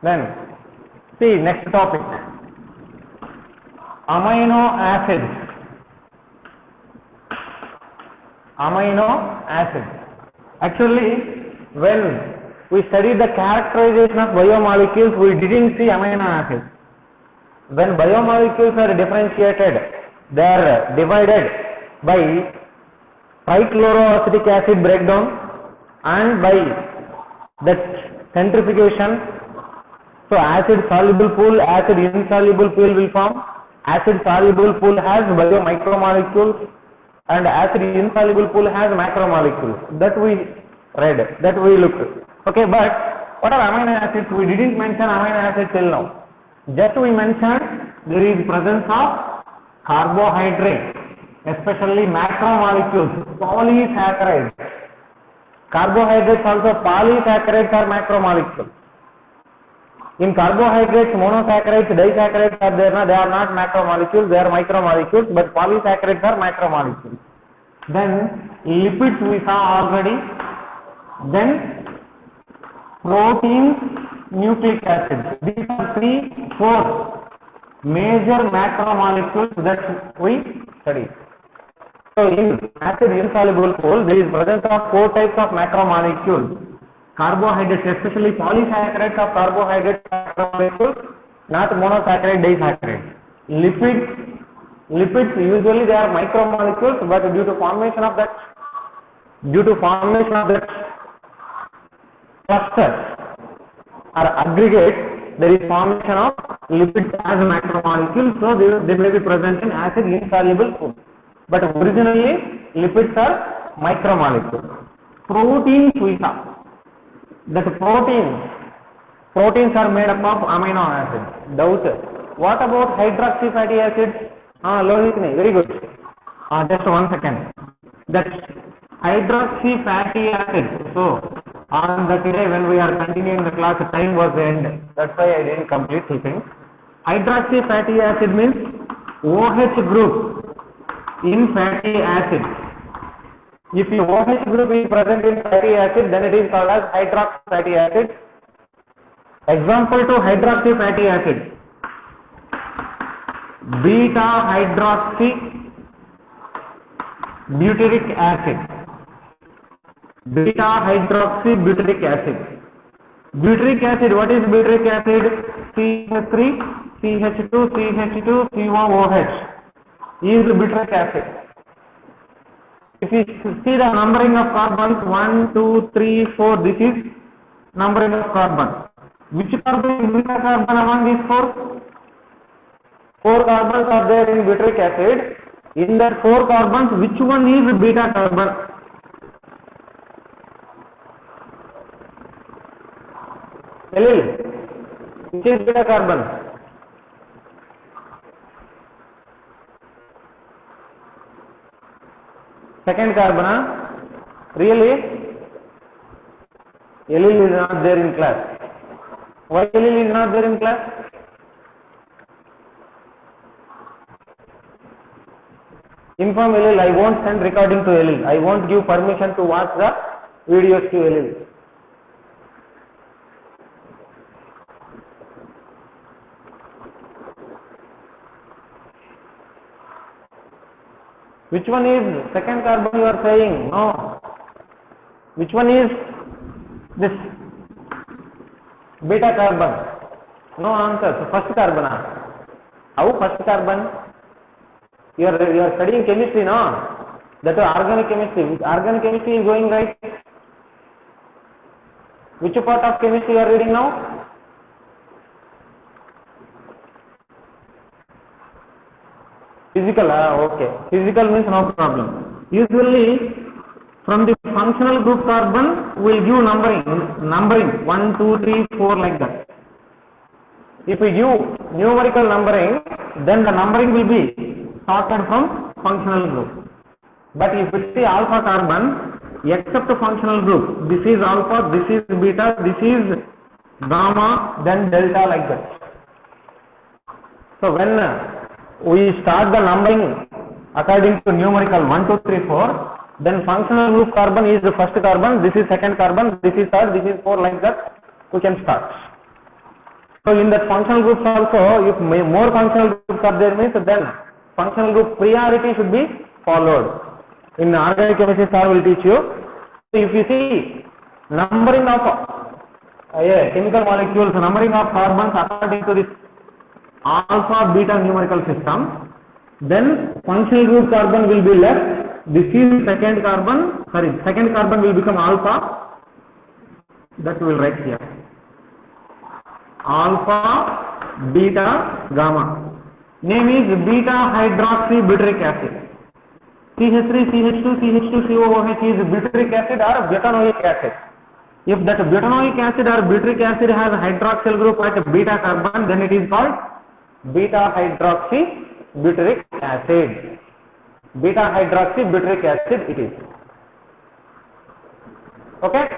Then see next topic, amino acids. Amino acids. Actually, when we studied the characterization of biomolecules, we didn't see amino acids. When biomolecules are differentiated, they are divided by trichloroacetic acid breakdown and by that centrifugation. So acid soluble pool, acid insoluble pool will form. Acid soluble pool has biomicromolecules and acid insoluble pool has macromolecules. That we read, that we looked. Okay, but what are amino acids? We didn't mention amino acids till now. Just we mentioned there is presence of carbohydrate, especially macromolecules, polysaccharides. Carbohydrates also polysaccharides are macromolecules. In carbohydrates, monosaccharides, disaccharides are there, they are not macromolecules, they are micromolecules, but polysaccharides are macromolecules. Then lipids we saw already. Then proteins, nucleic acids. These are 4 major macromolecules that we study. So in acid insoluble pool, there is presence of 4 types of macromolecules. Carbohydrates, especially polysaccharides of carbohydrates, macromolecules, not monosaccharide, disaccharide. Lipids usually they are micromolecules, but due to formation of that clusters or aggregate, there is formation of lipids as macromolecules, so they may be present in acid insoluble pool. But originally lipids are micromolecules. Proteins we saw. That proteins are made up of amino acids. Doubt. What about hydroxy fatty acids? Lohit, very good. Just 1 second. That hydroxy fatty acids. So on that day when we are continuing the class, time was the end. That's why I didn't complete teaching. Hydroxy fatty acid means OH group in fatty acid. If the OH group is present in fatty acid, then it is called as hydroxy fatty acid. Example to hydroxy fatty acid: beta hydroxy butyric acid. Beta hydroxy butyric acid. Butyric acid, what is butyric acid? CH3, CH2, CH2, COOH is butyric acid. If you see the numbering of carbons, 1, 2, 3, 4, this is numbering of carbon. Which carbon is beta carbon among these 4? 4 carbons are there in butyric acid. In that 4 carbons, which one is beta carbon? Which is beta carbon? Second carbon, really? Allyl is not there in class. Why allyl is not there in class? Inform allyl, I won't send recording to allyl. I won't give permission to watch the videos to allyl. Which one is second carbon you are saying? No. Which one is this beta carbon? No answer. So first carbon. How first carbon? You are studying chemistry, no? That is organic chemistry. Organic chemistry is going right. Which part of chemistry you are reading now? Physical, okay. Physical means no problem. Usually, from the functional group carbon, we will give numbering 1, 2, 3, 4 like that. If we give numerical numbering, then the numbering will be sorted from functional group. But if we see alpha carbon, except functional group, this is alpha, this is beta, this is gamma, then delta like that. So when we start the numbering according to numerical 1, 2, 3, 4, then functional group carbon is the first carbon, this is second carbon, this is third, this is 4 like that, we can start. So in that functional groups also, if more functional groups are there means then functional group priority should be followed. In organic chemistry sir will teach you. So if you see numbering of chemical molecules, numbering of carbons according to this alpha beta numerical system, then functional group carbon will be left. This is second carbon will become alpha. That we will write here. Alpha, beta, gamma. Name is beta hydroxy butyric acid. CH3, CH2, CH2, COOH is butyric acid or butanoic acid. If that butanoic acid or butyric acid has a hydroxyl group like a beta carbon, then it is called beta hydroxy butyric acid. Beta hydroxy butyric acid it is. Okay?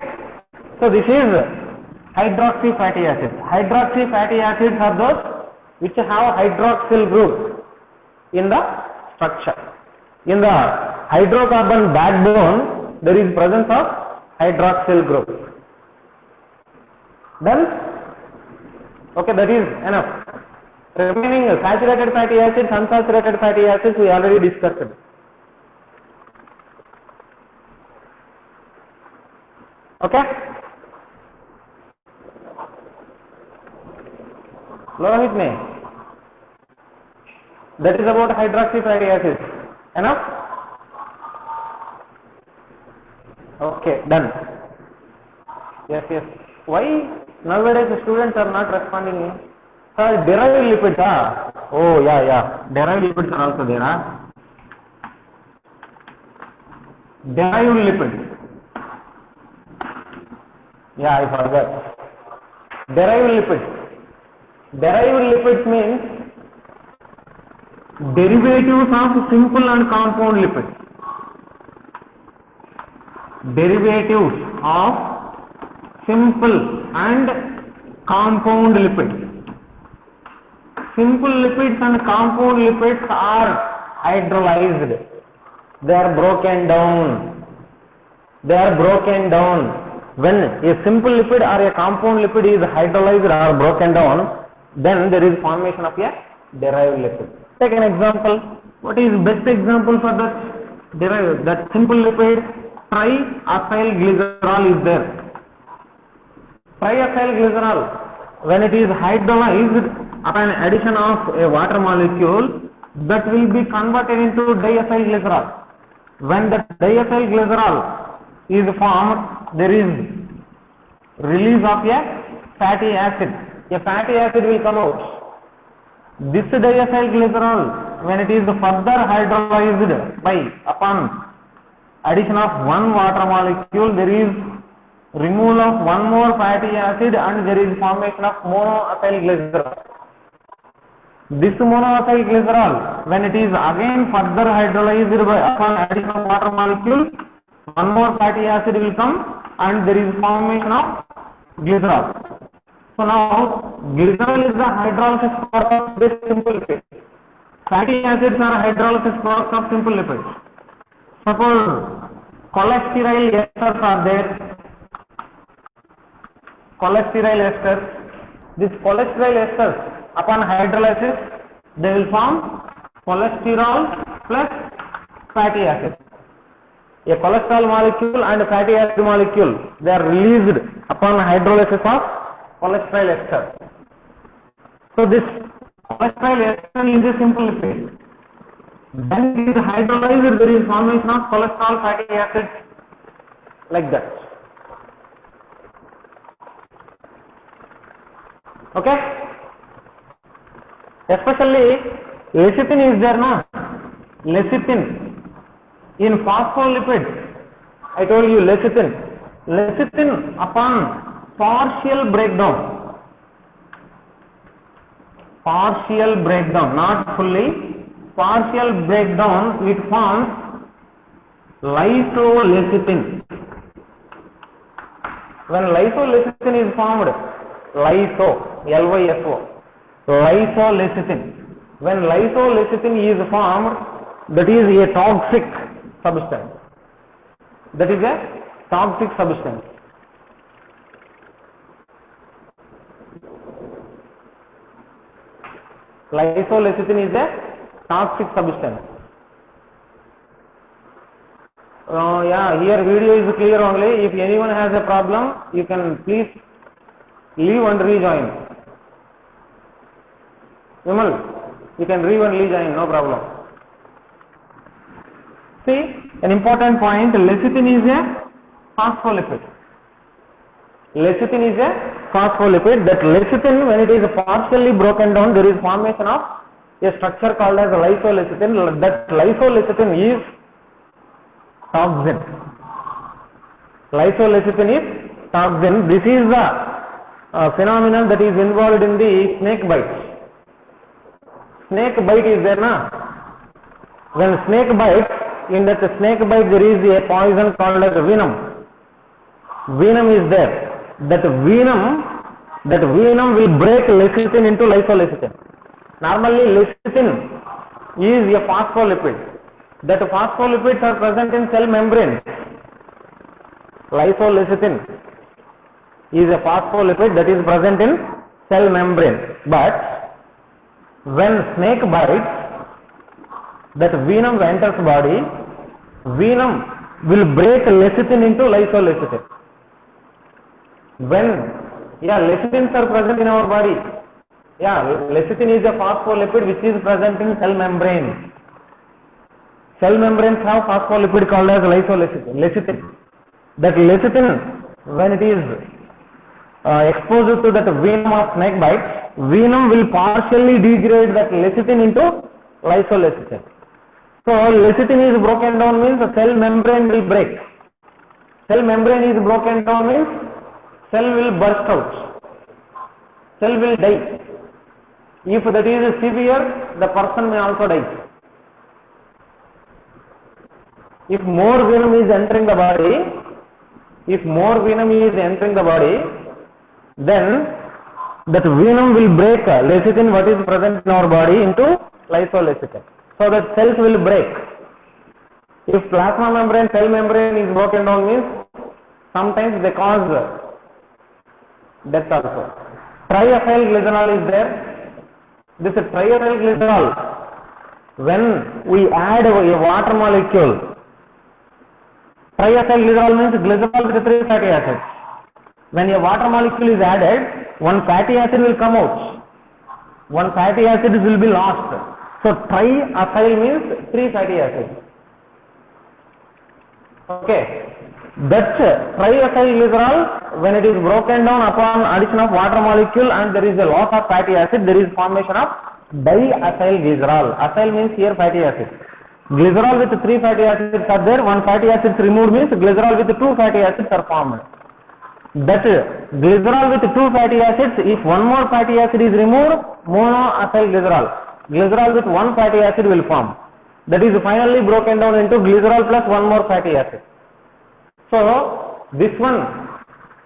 So this is hydroxy fatty acids. Hydroxy fatty acids are those which have hydroxyl group in the structure. In the hydrocarbon backbone, there is presence of hydroxyl group. Done? Okay, that is enough. Remaining saturated fatty acids, unsaturated fatty acids, we already discussed. Okay? Lohit mein. That is about hydroxy fatty acids. Enough? Okay, done. Yes. Why nowadays the students are not responding? Sir, derived lipids, Oh, yeah. Derived lipids are also there, Derived lipids. Yeah, I forgot. Derived lipids. Derived lipids means derivatives of simple and compound lipids. Derivatives of simple and compound lipids. Simple lipids and compound lipids are hydrolyzed. They are broken down. When a simple lipid or a compound lipid is hydrolyzed or broken down, then there is formation of a derived lipid. Take an example. What is best example for that derived? That simple lipid, triacyl glycerol is there. Triacyl glycerol, when it is hydrolyzed upon addition of a water molecule, that will be converted into diacyl glycerol. When the diacyl glycerol is formed, there is release of a fatty acid. A fatty acid will come out. This diacyl glycerol, when it is further hydrolyzed by upon addition of one water molecule, there is removal of one more fatty acid and there is formation of monoacyl glycerol. This monoacyl glycerol, when it is again further hydrolyzed by upon addition of water molecule, one more fatty acid will come and there is formation of glycerol. So now glycerol is the hydrolysis product of this simple lipid. Fatty acids are hydrolysis products of simple lipids. Suppose cholesterol esters are there. Cholesterol esters. This cholesterol esters, upon hydrolysis, they will form cholesterol plus fatty acid. A cholesterol molecule and a fatty acid molecule, they are released upon hydrolysis of cholesterol ester. So this cholesterol ester is a simple lipid. When it is hydrolyzed, there is formation of cholesterol fatty acids like that. Okay? Especially lecithin is there, na? Lecithin. In phospholipids, I told you lecithin. Lecithin upon partial breakdown, not fully, partial breakdown, it forms lysolecithin. When lysolecithin is formed, lyso, lysolecithin. When lysolecithin is formed, that is a toxic substance. Lysolecithin is a toxic substance. Yeah, here video is clear only. If anyone has a problem, you can please leave and rejoin. Vimal, you can leave and rejoin, no problem. See, an important point, lecithin is a phospholipid. Lecithin is a phospholipid. That lecithin, when it is partially broken down, there is formation of a structure called as lysolecithin. That lysolecithin is toxin. Lysolecithin is toxin. This is the phenomenon that is involved in the snake bite. Snake bite is there, na? When snake bites, in that snake bite there is a poison called as venom. Venom is there. That venom will break lecithin into lysolecithin. Normally lecithin is a phospholipid. That phospholipids are present in cell membrane. Lysolecithin is a phospholipid that is present in cell membrane. But when snake bites, that venom enters body, venom will break lecithin into lysolecithin. When lecithins are present in our body, lecithin is a phospholipid which is present in cell membrane. Cell membranes have phospholipid called as lecithin. That lecithin, when it is exposed to that venom of snake bite, venom will partially degrade that lecithin into lysolecithin. So lecithin is broken down means the cell membrane will break. Cell membrane is broken down means cell will burst out. Cell will die. If that is severe, the person may also die. If more venom is entering the body, then that venom will break lecithin what is present in our body into lysolecithin. So that cells will break. If plasma membrane, cell membrane is broken down means sometimes they cause death also. Triethyl glycerol is there. This triethyl glycerol, when we add a water molecule, triethyl glycerol means glycerol with 3 fatty acids. When a water molecule is added, one fatty acid will come out. One fatty acid will be lost. So triethyl means 3 fatty acids. Okay. That triethyl glycerol, when it is broken down upon addition of water molecule and there is a loss of fatty acid, there is formation of diethyl glycerol. Ethyl means here fatty acid. Glycerol with 3 fatty acids are there, one fatty acid removed means glycerol with 2 fatty acids are formed. That glycerol with 2 fatty acids, if one more fatty acid is removed, monoethyl glycerol. Glycerol with 1 fatty acid will form. That is finally broken down into glycerol plus 1 more fatty acid. So this one,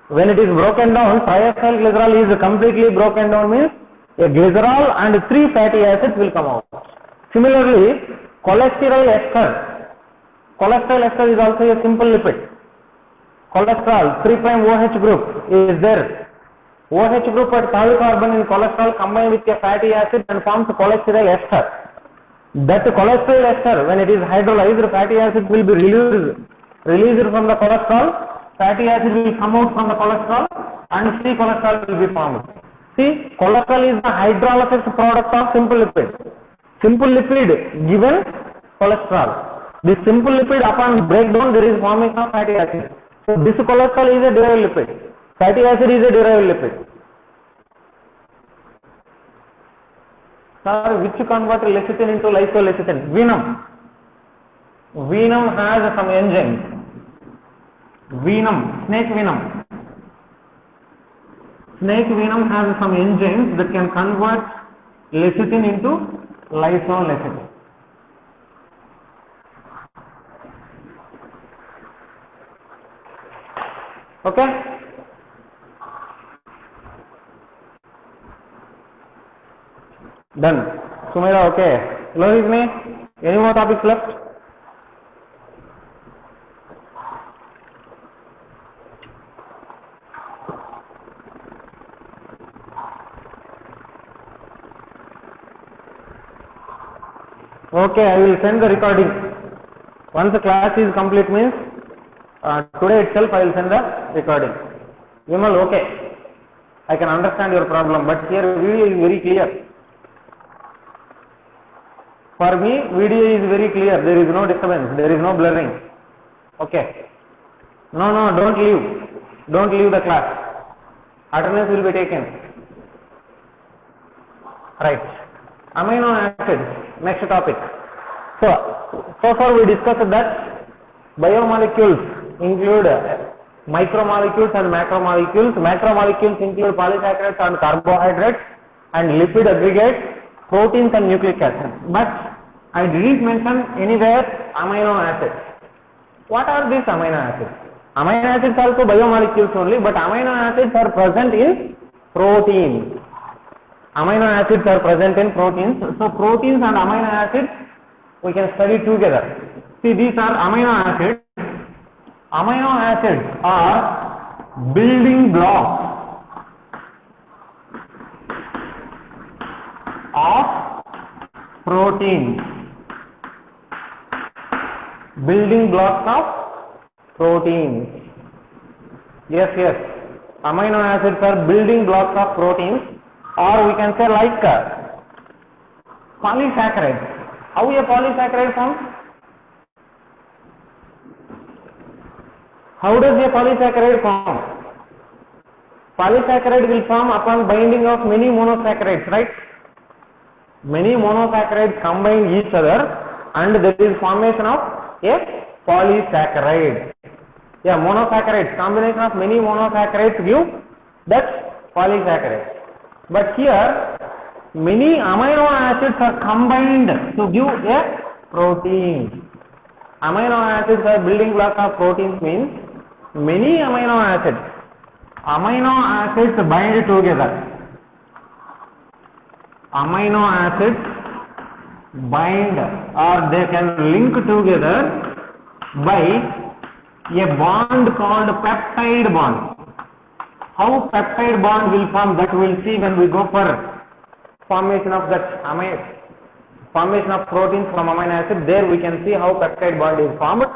when it is broken down, triethyl glycerol is completely broken down means a glycerol and 3 fatty acids will come out. Similarly, cholesterol ester is also a simple lipid. Cholesterol 3' OH group is there. OH group at third carbon in cholesterol combined with a fatty acid and forms cholesterol ester. That cholesterol ester, when it is hydrolyzed, fatty acid will be released from the cholesterol, fatty acid will come out from the cholesterol and free cholesterol will be formed. See, cholesterol is the hydrolysis product of simple lipid. Simple lipid given cholesterol. This simple lipid upon breakdown there is formation of fatty acid. So this cholesterol is a derived lipid. Fatty acid is a derived lipid. Sir, which convert lecithin into lysolecithin? Venom. Venom has some enzymes. Venom, snake venom. Snake venom has some enzymes that can convert lecithin into lysolecithin. Okay? Done. Sumaira, okay. Lohit me, any more topics left? Okay, I will send the recording. Once the class is complete means today itself I will send the recording. Vimal, okay. I can understand your problem, but here video is very clear. For me, video is very clear. There is no disturbance. There is no blurring. Okay. No, don't leave. Don't leave the class. Attendance will be taken. Right. Amino acids. Next topic. So far we discussed that biomolecules include micromolecules and macromolecules. Macromolecules include polysaccharides and carbohydrates and lipid aggregates, proteins and nucleic acids. But I didn't mention anywhere amino acids. What are these amino acids? Amino acids are also biomolecules only, but amino acids are present in proteins. Amino acids are present in proteins. So proteins and amino acids we can study together. See, these are amino acids. Amino acids are building blocks of proteins. Building blocks of proteins. Yes. Amino acids are building blocks of proteins, or we can say like polysaccharides. How a polysaccharide forms? How does a polysaccharide form? Polysaccharide will form upon binding of many monosaccharides, right? Many monosaccharides combine each other and there is formation of a polysaccharide. Yeah, monosaccharides, combination of many monosaccharides give that polysaccharide. But here many amino acids are combined to give a protein. Amino acids are building blocks of proteins means many amino acids bind together. Amino acids bind or they can link together by a bond called peptide bond. How peptide bond will form, that we will see when we go for formation of that formation of proteins from amino acid. There we can see how peptide bond is formed.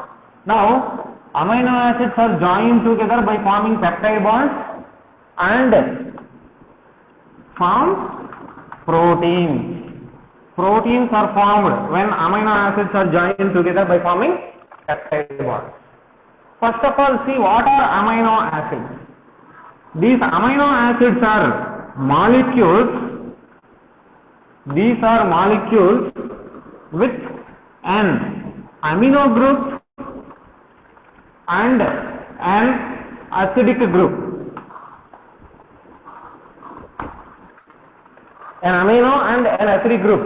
Now amino acids are joined together by forming peptide bonds and form proteins. Proteins are formed when amino acids are joined together by forming peptide bonds. First of all, see what are amino acids. These amino acids are molecules. These are molecules with an amino group and an acidic group. An amino and an acidic group.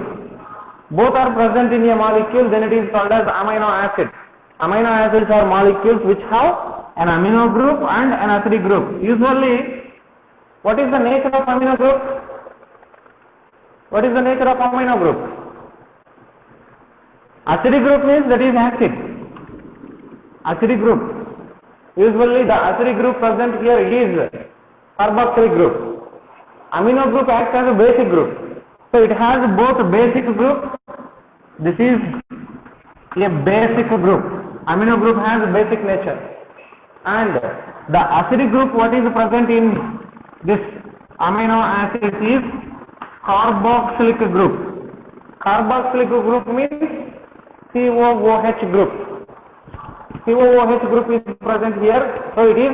Both are present in a molecule, then it is called as amino acid. Amino acids are molecules which have an amino group and an acidic group. Usually, what is the nature of amino group? What is the nature of amino group? Acidic group means that is acid. Acidic group. Usually the acidic group present here is carboxylic group. Amino group acts as a basic group. So it has both basic group. This is a basic group. Amino group has basic nature. And the acidic group, what is present in this amino acid is carboxylic group. Carboxylic group means COOH group. COOH group is present here, so it is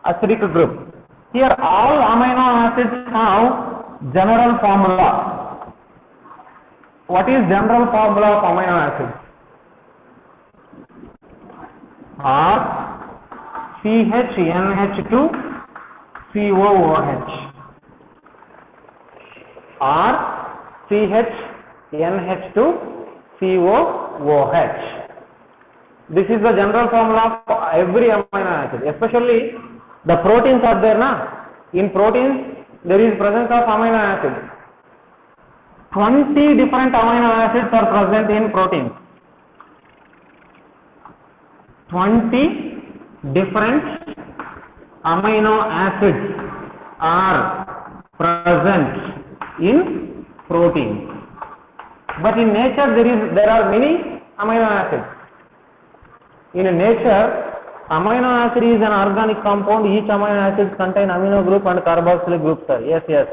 acidic group. Here all amino acids have general formula. What is general formula of amino acids? R CHNH2 COOH. R CHNH2 COOH. This is the general formula of every amino acid. Especially the proteins are there, na? In proteins there is presence of amino acids. 20 different amino acids are present in proteins. 20 different amino acids are present in proteins. But in nature there are many amino acids. In nature, amino acid is an organic compound. Each amino acid contain amino group and carboxylic group, sir. Yes, yes.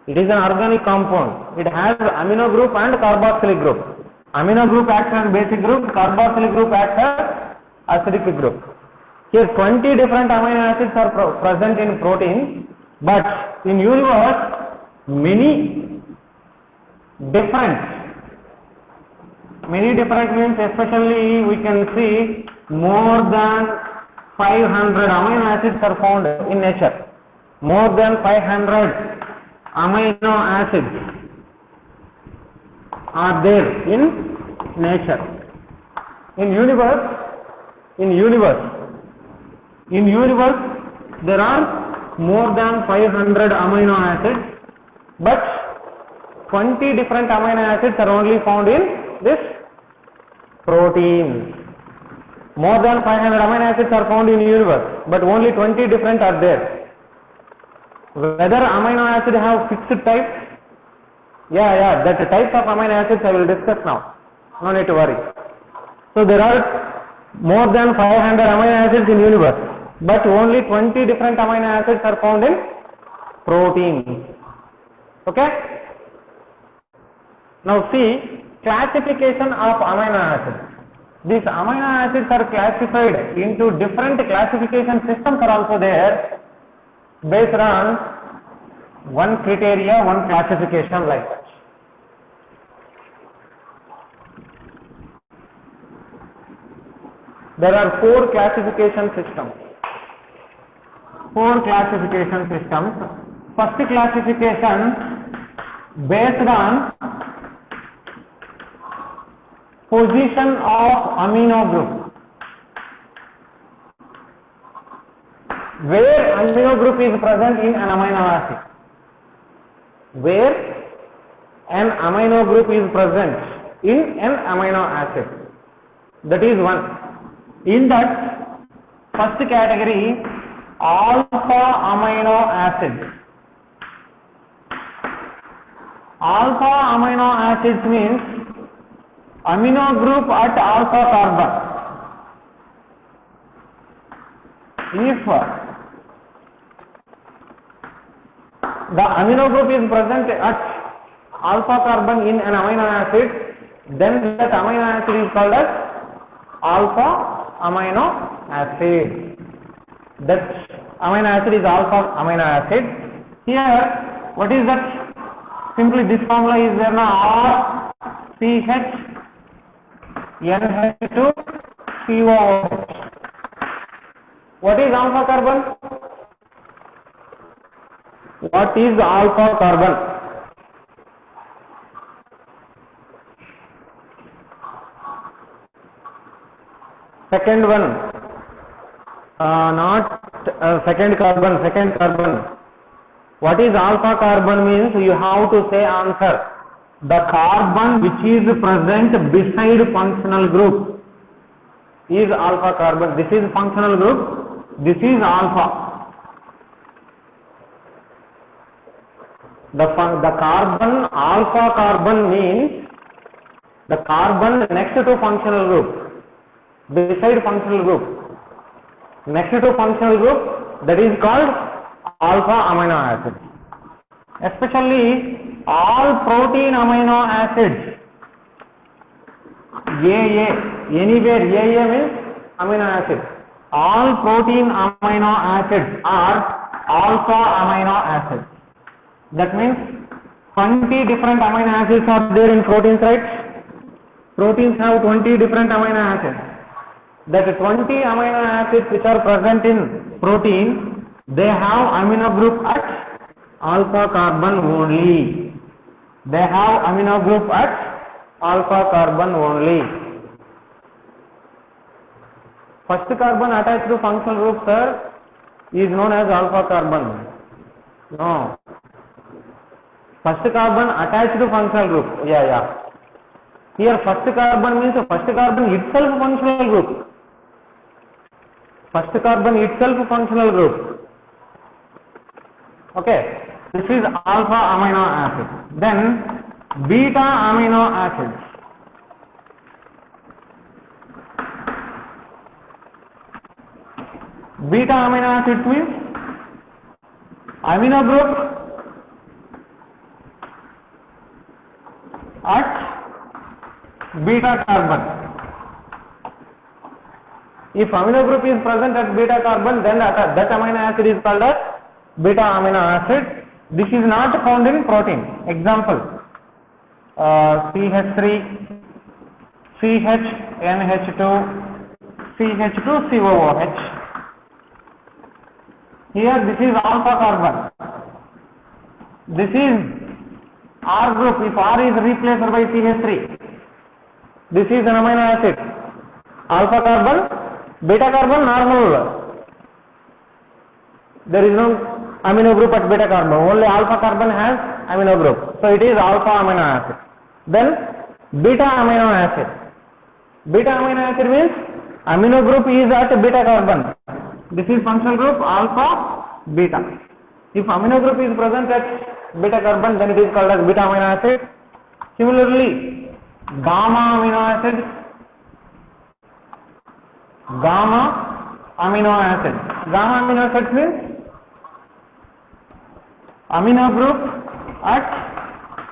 It is an organic compound. It has amino group and carboxylic group. Amino group acts as basic group, carboxylic group acts as acidic group. Here 20 different amino acids are present in protein, but in universe many different means especially we can see more than 500 amino acids are found in nature. More than 500 amino acids are there in nature. In universe there are more than 500 amino acids, but 20 different amino acids are only found in this protein. More than 500 amino acids are found in universe, but only 20 different are there. Whether amino acid have fixed types? Yeah, that types of amino acids I will discuss now. No need to worry. So there are more than 500 amino acids in universe, but only 20 different amino acids are found in protein. Okay? Now see, classification of amino acids. These amino acids are classified into different classification systems are also there based on one criteria, one classification like that. There are four classification systems. First classification based on position of amino group. Where amino group is present in an amino acid. Where an amino group is present in an amino acid. That is one. In that first category, alpha amino acids. Alpha amino acids means amino group at alpha carbon. If the amino group is present at alpha carbon in an amino acid, then that amino acid is called as alpha amino acid. That amino acid is alpha amino acid. Here, what is that? Simply this formula is there now, RCH NH2 COOH. What is alpha carbon? What is alpha carbon? Second one, second carbon. What is alpha carbon means you have to say answer. The carbon which is present beside functional group is alpha carbon. This is functional group. This is alpha. The carbon, alpha carbon means the carbon next to functional group, beside functional group, next to functional group, that is called alpha amino acid. Especially all protein amino acids, anywhere AA means amino acid. All protein amino acids are alpha amino acids. That means 20 different amino acids are there in proteins, right? Proteins have 20 different amino acids. That 20 amino acids which are present in protein, they have amino group at alpha carbon only. They have amino group at alpha carbon only. First carbon attached to functional group, sir, is known as alpha carbon. No. First carbon attached to functional group. Yeah. Here first carbon means first carbon itself functional group. First carbon itself functional group. Okay. This is alpha amino acid. Then beta amino acids. Beta amino acids means amino group at beta carbon. If amino group is present at beta carbon, then that amino acid is called as beta amino acid. This is not found in protein. Example, CH3, CHNH2, CH2COOH. Here this is alpha carbon. This is R group. If R is replaced by CH3, this is an amino acid. Alpha carbon, beta carbon normal. There is no amino group at beta carbon. Only alpha carbon has amino group. So it is alpha amino acid. Then beta amino acid. Beta amino acid means amino group is at beta carbon. This is functional group alpha beta. If amino group is present at beta carbon, then it is called as beta amino acid. Similarly, gamma amino acid. Gamma amino acid. Gamma amino acid means amino group at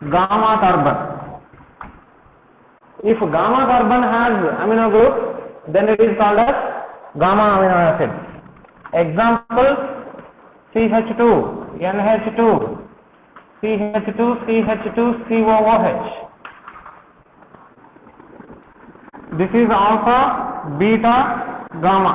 gamma carbon. If gamma carbon has amino group, then it is called as gamma amino acid. Example, CH2, NH2, CH2, CH2COOH. This is alpha, beta, gamma.